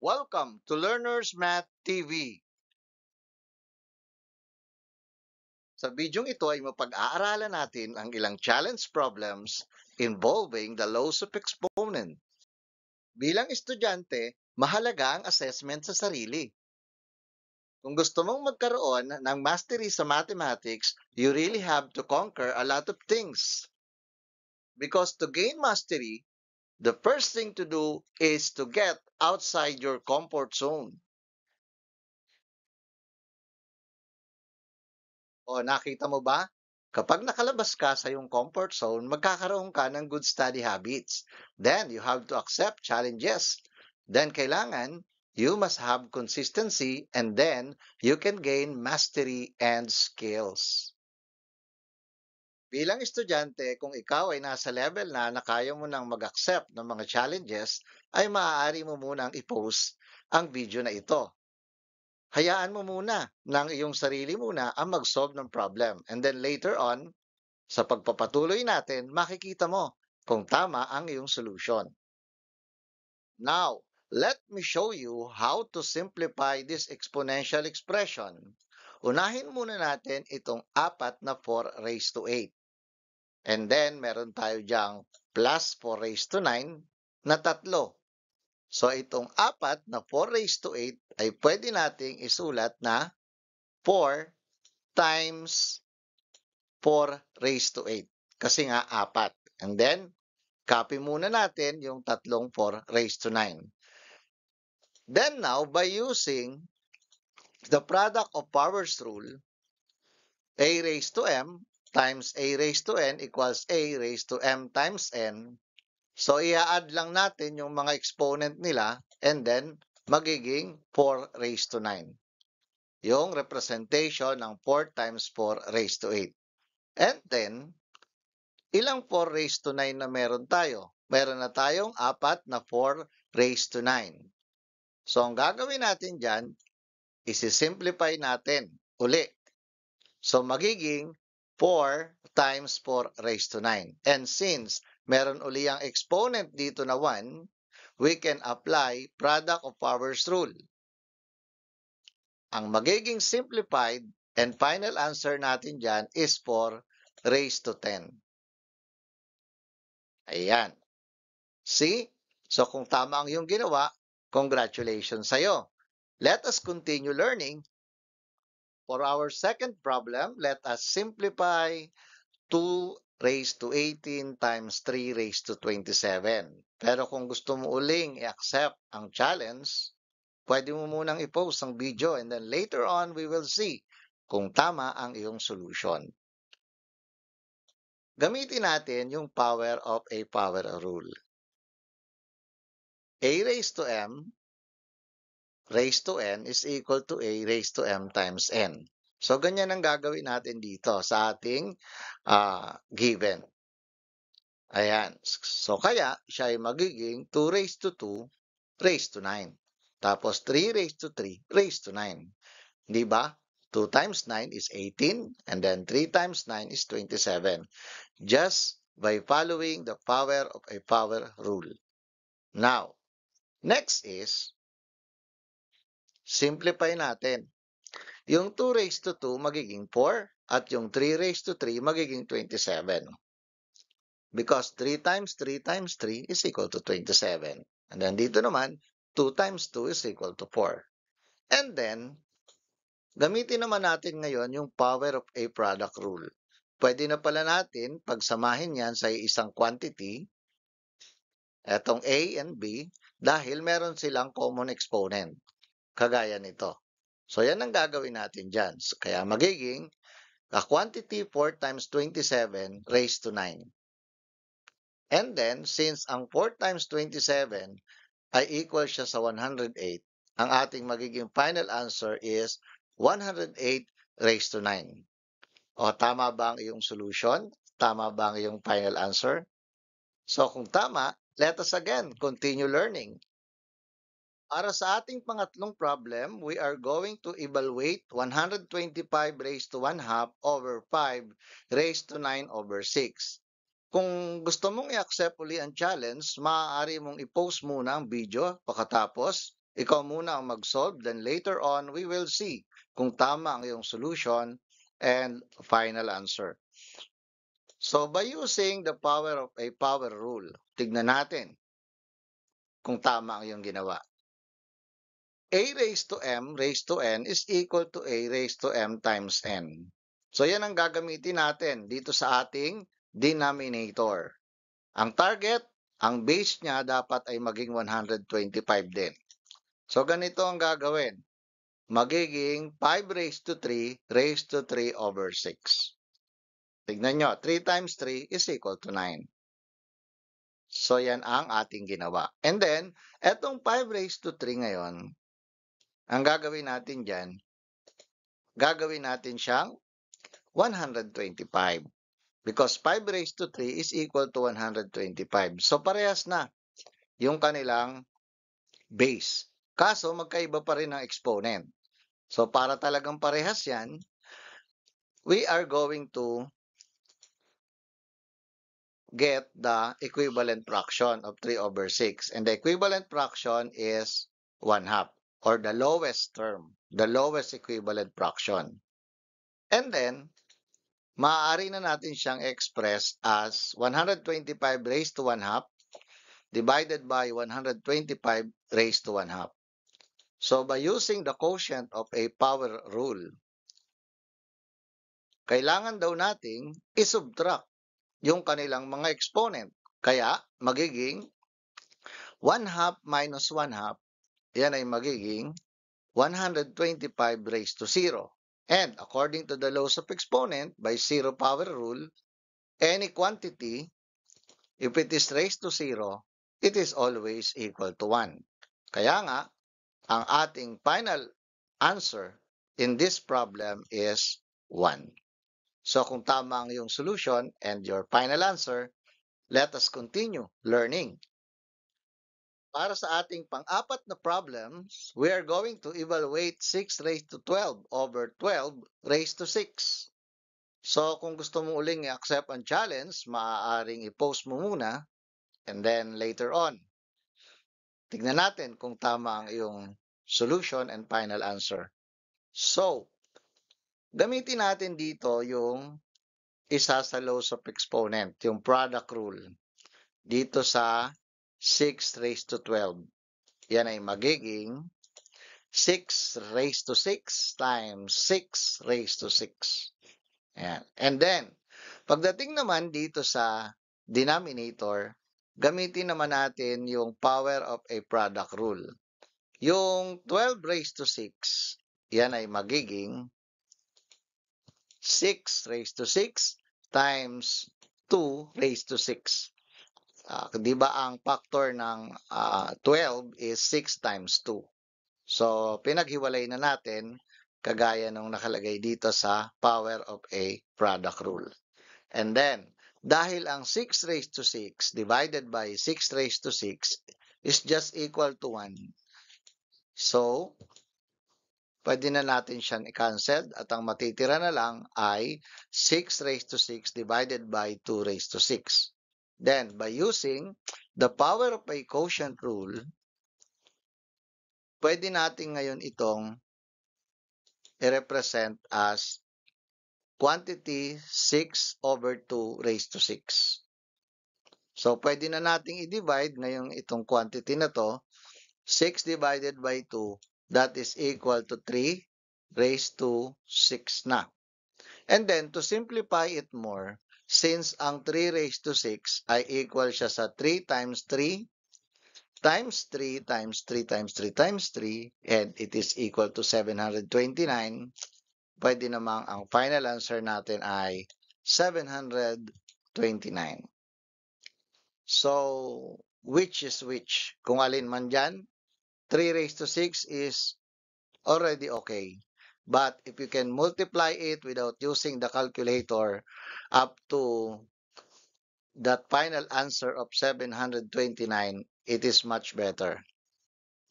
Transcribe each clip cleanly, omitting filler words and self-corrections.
Welcome to Learners Math TV. Sa bidyong ito ay mapag-aaralan natin ang ilang challenge problems involving the laws of exponent. Bilang estudyante, mahalaga ang assessment sa sarili. Kung gusto mong magkaroon ng mastery sa mathematics, you really have to conquer a lot of things. Because to gain mastery, the first thing to do is to get outside your comfort zone. O nakita mo ba? Kapag nakalabas ka sa iyong comfort zone, magkakaroon ka ng good study habits. Then, you have to accept challenges. Then, kailangan, you must have consistency and then you can gain mastery and skills. Bilang estudyante, kung ikaw ay nasa level na kaya mo nang mag-accept ng mga challenges, ay maaari mo munang i-post ang video na ito. Hayaan mo muna ng iyong sarili muna ang mag-solve ng problem. And then later on, sa pagpapatuloy natin, makikita mo kung tama ang iyong solution. Now, let me show you how to simplify this exponential expression. Unahin muna natin itong 4 na 4 raised to 8. And then, meron tayo diyang plus 4 raised to 9 na 3. So, itong 4 na 4 raised to 8 ay pwede nating isulat na 4 times 4 raised to 8. Kasi nga 4. And then, copy muna natin yung tatlong 4 raised to 9. Then now, by using the product of powers rule, a raised to m times a raised to n equals a raised to m times n. So, i-add lang natin yung mga exponent nila and then magiging 4 raised to 9. Yung representation ng 4 times 4 raised to 8. And then, ilang 4 raised to 9 na meron tayo? Meron na tayong 4 na 4 raised to 9. So, ang gagawin natin dyan, isi-simplify natin uli. So, magiging 4 times 4 raised to 9. And since meron uli ang exponent dito na 1, we can apply product of powers rule. Ang magiging simplified and final answer natin dyan is 4 raised to 10. Ayan. See? So, kung tama ang iyong ginawa, congratulations sa'yo. Let us continue learning. For our second problem, let us simplify 2 raised to 18 times 3 raised to 27. Pero kung gusto mo uling i-accept ang challenge, pwede mo munang i-post ang video and then later on, we will see kung tama ang iyong solution. Gamitin natin yung power of a power rule. A raised to m raised to n is equal to a raised to m times n. So, ganyan ang gagawin natin dito sa ating given. Ayan. So, kaya siya ay magiging 2 raised to 2 raised to 9. Tapos 3 raised to 3 raised to 9. Di ba? 2 times 9 is 18 and then 3 times 9 is 27. Just by following the power of a power rule. Now, next is simplify natin. Yung 2 raised to 2 magiging 4 at yung 3 raised to 3 magiging 27. Because 3 times 3 times 3 is equal to 27. And then dito naman, 2 times 2 is equal to 4. And then, gamitin naman natin ngayon yung power of a product rule. Pwede na pala natin pagsamahin yan sa isang quantity, etong A and B, dahil meron silang common exponent. Kagaya nito. So, yan ang gagawin natin dyan. So, kaya magiging a quantity 4 times 27 raised to 9. And then, since ang 4 times 27 ay equal siya sa 108, ang ating magiging final answer is 108 raised to 9. O, tama ba ang iyong solution? Tama ba ang iyong final answer? So, kung tama, let us again continue learning. Para sa ating pangatlong problem, we are going to evaluate 125 raised to 1 half over 5 raised to 9 over 6. Kung gusto mong i-accept uli ang challenge, maaari mong i-post muna ang video pagkatapos Ikaw muna ang mag-solve, then later on, we will see kung tama ang iyong solution and final answer. So, by using the power of a power rule, tignan natin kung tama ang iyong ginawa. A raised to m raised to n is equal to a raised to m times n. So, yan ang gagamitin natin dito sa ating denominator. Ang target, ang base niya dapat ay maging 125 din. So, ganito ang gagawin. Magiging 5 raised to 3 raised to 3 over 6. Tignan nyo, 3 times 3 is equal to 9. So, yan ang ating ginawa. And then, etong 5 raised to 3 ngayon, ang gagawin natin dyan, gagawin natin siyang 125. Because 5 raised to 3 is equal to 125. So, parehas na yung kanilang base. Kaso, magkaiba pa rin ang exponent. So, para talagang parehas yan, we are going to get the equivalent fraction of 3 over 6. And the equivalent fraction is 1/2 or the lowest term, the lowest equivalent fraction. And then, maaari na natin siyang express as 125 raised to 1/2 divided by 125 raised to 1/2. So, by using the quotient of a power rule, kailangan daw nating isubtract yung kanilang mga exponent. Kaya, magiging 1/2 minus 1/2, yan ay magiging 125 raised to 0. And according to the laws of exponent, by zero power rule, any quantity, if it is raised to 0, it is always equal to 1. Kaya nga, ang ating final answer in this problem is 1. So kung tama ang iyong solution and your final answer, let us continue learning. Para sa ating pang-apat na problems, we are going to evaluate 6 raised to 12 over 12 raised to 6. So kung gusto mo uling i-accept ang challenge, maaaring i-post mo muna and then later on, tignan natin kung tama ang iyong solution and final answer. So, gamitin natin dito yung isa sa laws of exponent, yung product rule, dito sa 6 raised to 12. Yan ay magiging 6 raised to 6 times 6 raised to 6. Ayan. And then, pagdating naman dito sa denominator, gamitin naman natin yung power of a product rule. Yung 12 raised to 6, yan ay magiging 6 raised to 6 times 2 raised to 6. Di ba ang factor ng 12 is 6 times 2. So, pinaghiwalay na natin kagaya nung nakalagay dito sa power of a product rule. And then, dahil ang 6 raised to 6 divided by 6 raised to 6 is just equal to 1. So, pwede na natin siyang i-cancel at ang matitira na lang ay 6 raised to 6 divided by 2 raised to 6. Then, by using the power of a quotient rule, pwede natin ngayon itong i-represent as quantity 6 over 2 raised to 6. So, pwede na nating i-divide ngayong itong quantity na to. 6 divided by 2, that is equal to 3 raised to 6 na. And then, to simplify it more, since ang 3 raised to 6 ay equal siya sa 3 times 3 times 3 times 3 times 3 times 3, and it is equal to 729, pwede namang ang final answer natin ay 729. So, which is which? Kung alin man dyan, 3 raised to 6 is already okay. But if you can multiply it without using the calculator up to that final answer of 729, it is much better.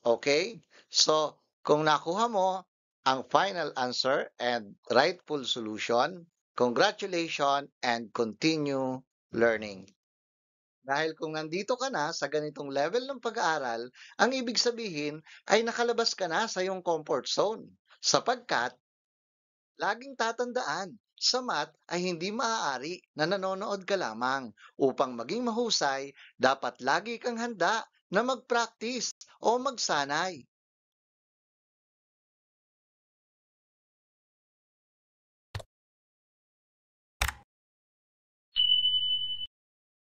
Okay? So, kung nakuha mo ang final answer and rightful solution, congratulations and continue learning. Dahil kung nandito ka na sa ganitong level ng pag-aaral, ang ibig sabihin ay nakalabas ka na sa iyong comfort zone. Sapagkat laging tatandaan, sa math ay hindi maaari na nanonood ka lamang. Upang maging mahusay, dapat lagi kang handa na mag-practice o magsanay.